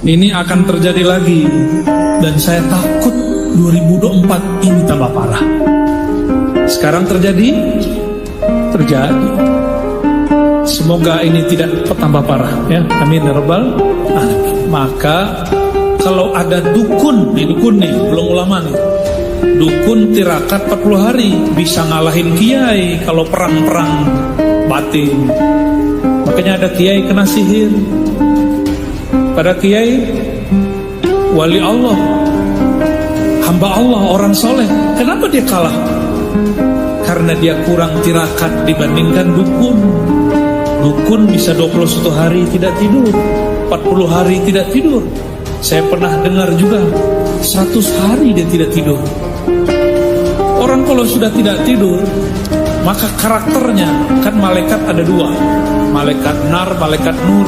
Ini akan terjadi lagi, dan saya takut 2024 ini tambah parah. Sekarang terjadi. Semoga ini tidak tambah parah, ya. Amin ya rabbal alamin. Maka kalau ada dukun nih, belum ulama nih, dukun tirakat 40 hari bisa ngalahin kiai kalau perang-perang batin. Makanya ada kiai kena sihir. Pada kiai wali Allah, hamba Allah, orang soleh, kenapa dia kalah? Karena dia kurang tirakat dibandingkan dukun. Dukun bisa 21 hari tidak tidur, 40 hari tidak tidur. Saya pernah dengar juga 100 hari dia tidak tidur. Orang kalau sudah tidak tidur, maka karakternya, kan malaikat ada dua, malaikat nar, malaikat nur.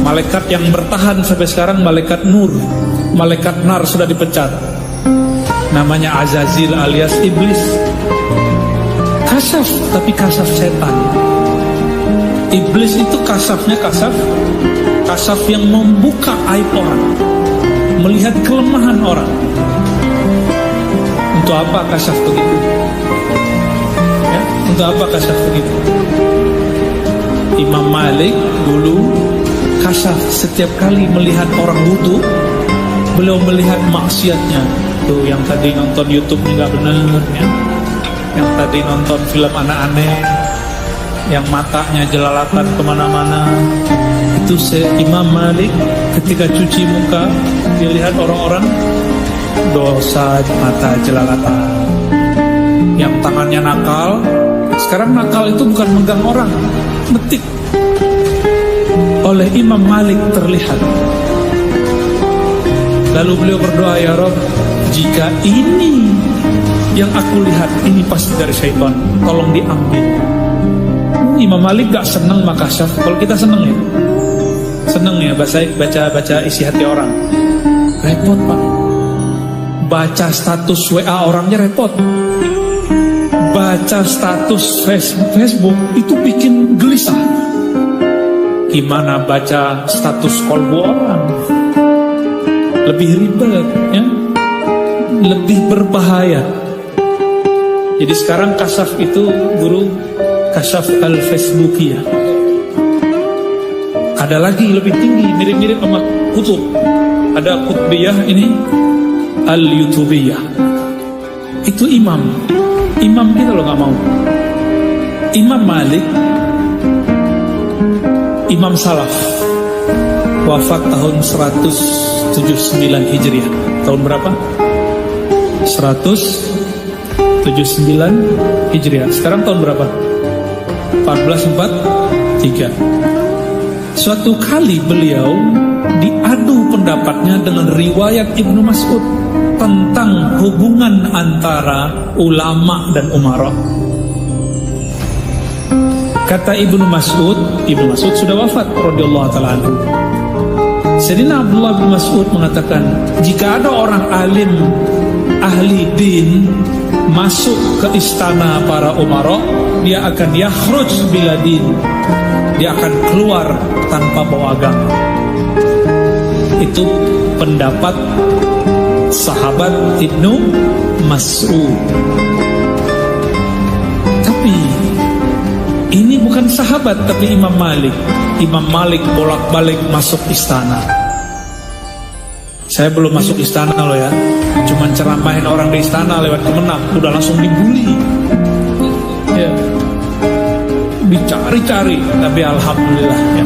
Malaikat yang bertahan sampai sekarang malaikat nur. Malaikat nar sudah dipecat, namanya Azazil alias iblis. Kasaf, tapi kasaf setan. Iblis itu kasafnya kasaf yang membuka aib orang, melihat kelemahan orang. Untuk apa kasaf begitu? Ya, untuk apa kasaf begitu? Imam Malik dulu kasaf setiap kali melihat orang butuh, beliau melihat maksiatnya. Tuh yang tadi nonton YouTube nggak benar, ya. Yang tadi nonton film aneh-aneh, yang matanya jelalatan kemana-mana. Itu Imam Malik ketika cuci muka, dia lihat orang-orang dosa mata jelalatan. Yang tangannya nakal, sekarang nakal itu bukan megang orang, metik. Oleh Imam Malik terlihat. Lalu beliau berdoa, ya Rabb, jika ini yang aku lihat ini pasti dari syaitan, tolong diambil. Imam Malik gak senang makasaf. Kalau kita senang ya, senang ya baca isi hati orang. Repot pak, baca status WA orangnya repot. Baca status Facebook itu bikin gelisah. Gimana baca status kolbu orang? Lebih ribet, ya, lebih berbahaya. Jadi sekarang kasaf itu guru kasaf al-Facebookiyah. Ada lagi lebih tinggi, mirip-mirip sama kutub. Ada kutbiyah, ini al-YouTubiyah. Itu imam kita loh nggak mau. Imam Malik, imam salaf, wafat tahun 179 Hijriah. Tahun berapa? 179 Hijriah. Sekarang tahun berapa? 1443. Suatu kali beliau diadu pendapatnya dengan riwayat Ibnu Mas'ud tentang hubungan antara ulama dan umara. Kata Ibnu Mas'ud sudah wafat radhiyallahu taala anhu. Sayyidina Abdullah bin Mas'ud mengatakan, jika ada orang alim ahli din masuk ke istana para umara, dia akan yakhruj bila din, dia akan keluar tanpa bawa agama. Itu pendapat sahabat Ibnu Mas'ud. Tapi ini bukan sahabat, tapi Imam Malik. Imam Malik bolak-balik masuk istana. Saya belum masuk istana loh ya, cuman ceramahin orang di istana lewat Kemenang, udah langsung dibully. Ya, dicari-cari, tapi alhamdulillah ya.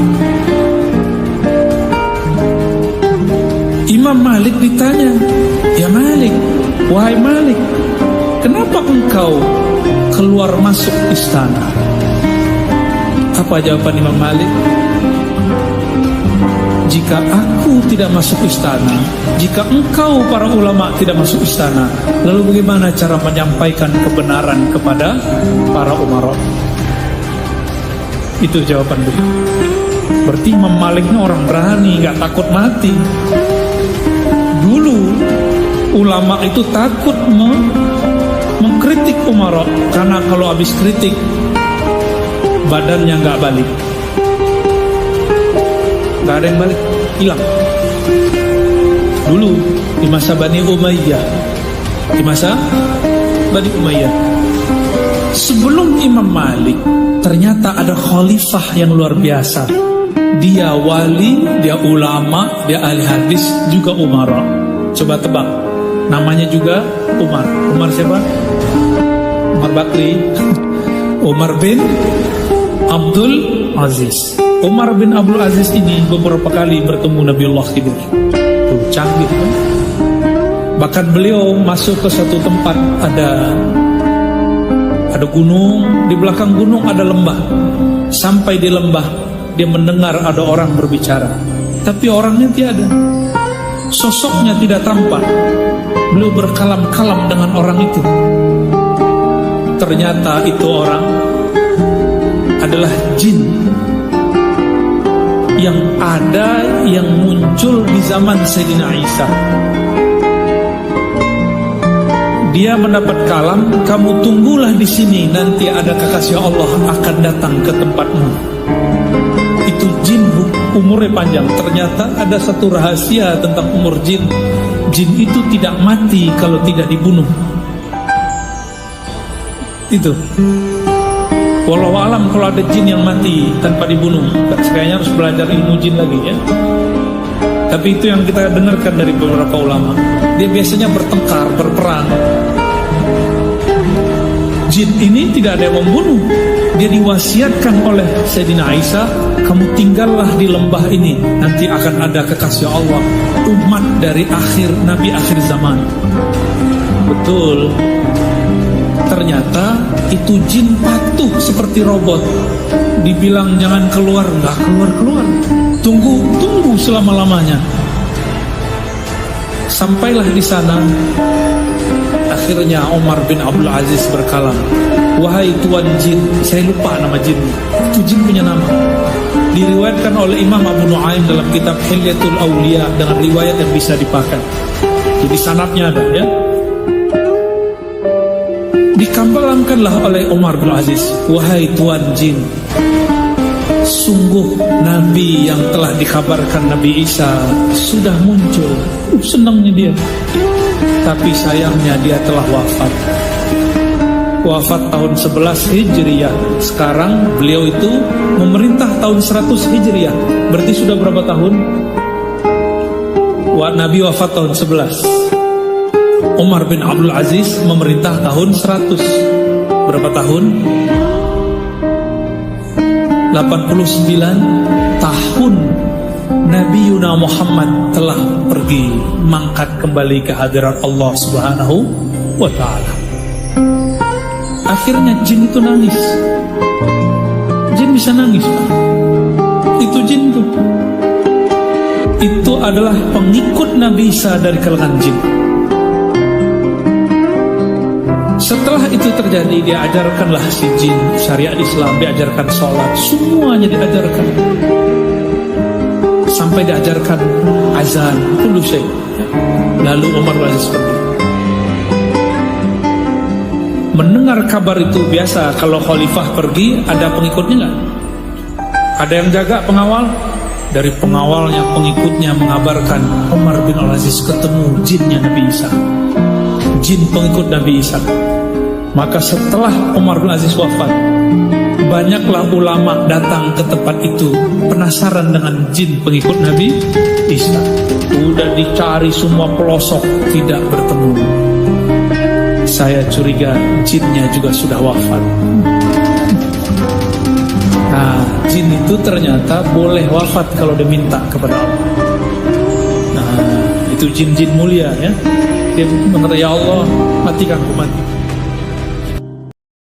Imam Malik ditanya, ya Malik, wahai Malik, kenapa engkau keluar masuk istana? Apa jawaban Imam Malik? Jika aku tidak masuk istana, jika engkau para ulama tidak masuk istana, lalu bagaimana cara menyampaikan kebenaran kepada para umara? Itu jawaban beliau. Berarti Imam Malik ini orang berani, gak takut mati. Dulu ulama itu takut mengkritik umara, karena kalau habis kritik badannya gak balik, gak ada yang balik. hilang. Dulu di masa Bani Umayyah, sebelum Imam Malik, ternyata ada khalifah yang luar biasa. Dia wali, dia ulama, dia ahli hadis, juga umara. Coba tebak, namanya juga Umar. Umar siapa? Umar Bakri. Umar bin Abdul Aziz. Umar bin Abdul Aziz ini beberapa kali bertemu Nabiullah Khidir. Tuh, canggih kan? Bahkan beliau masuk ke satu tempat, ada gunung, di belakang gunung ada lembah. Sampai di lembah dia mendengar ada orang berbicara, tapi orangnya tiada, sosoknya tidak tampak. Beliau berkalam-kalam dengan orang itu. Ternyata itu orang adalah jin yang muncul di zaman Sayyidina Isa. Dia mendapat kalam, kamu tunggulah di sini, nanti ada kekasih Allah akan datang ke tempatmu. Itu jin, umurnya panjang. Ternyata ada satu rahasia tentang umur jin. Jin itu tidak mati kalau tidak dibunuh. Itu. Walau alam kalau ada jin yang mati tanpa dibunuh, kayaknya harus belajar ilmu jin lagi ya. Tapi itu yang kita dengarkan dari beberapa ulama. Dia biasanya bertengkar, berperang. Jin ini tidak ada yang membunuh. Dia diwasiatkan oleh Sayyidina Isa, kamu tinggallah di lembah ini, nanti akan ada kekasih Allah, umat dari Nabi akhir zaman. Betul. Ternyata itu jin patuh seperti robot. Dibilang jangan keluar, nggak keluar. Tunggu selama-lamanya. Sampailah di sana. Akhirnya Umar bin Abdul Aziz berkalam, wahai tuan jin, saya lupa nama jin. Itu jin punya nama. Diriwayatkan oleh Imam Abu Nuaim dalam kitab Hilyatul Auliya dengan riwayat yang bisa dipakai. Jadi sanadnya ada ya. Dikambalamkanlah oleh Umar bin Aziz, wahai tuan jin, sungguh Nabi yang telah dikabarkan Nabi Isa sudah muncul. Senangnya dia. Tapi sayangnya dia telah wafat. Wafat tahun 11 Hijriah. Sekarang beliau itu memerintah tahun 100 Hijriah. Berarti sudah berapa tahun? Nabi wafat tahun 11. Umar bin Abdul Aziz memerintah tahun 100. Berapa tahun? 89 tahun Nabi Yuna Muhammad telah pergi mangkat kembali ke hadirat Allah Subhanahu wa ta'ala. Akhirnya jin itu nangis. Jin bisa nangis, Pak. Itu jin tuh. Itu adalah pengikut Nabi Isa dari kalangan jin. Setelah itu terjadi, dia ajarkanlah si jin syariat Islam, diajarkan sholat, semuanya diajarkan. Sampai diajarkan azan, kullu syai. Lalu Umar bin Aziz pergi. Mendengar kabar itu biasa, kalau khalifah pergi ada pengikutnya nggak? Ada yang jaga, pengawal? Dari pengawalnya, pengikutnya mengabarkan Umar bin Aziz ketemu jinnya Nabi Isa, jin pengikut Nabi Isa. Maka setelah Umar bin Aziz wafat, banyaklah ulama datang ke tempat itu penasaran dengan jin pengikut Nabi Isa. Udah dicari semua pelosok, tidak bertemu. Saya curiga jinnya juga sudah wafat. Nah, jin itu ternyata boleh wafat kalau diminta kepada Allah. Nah, itu jin-jin mulia ya. Dia menurut ya Allah, matikan aku mati.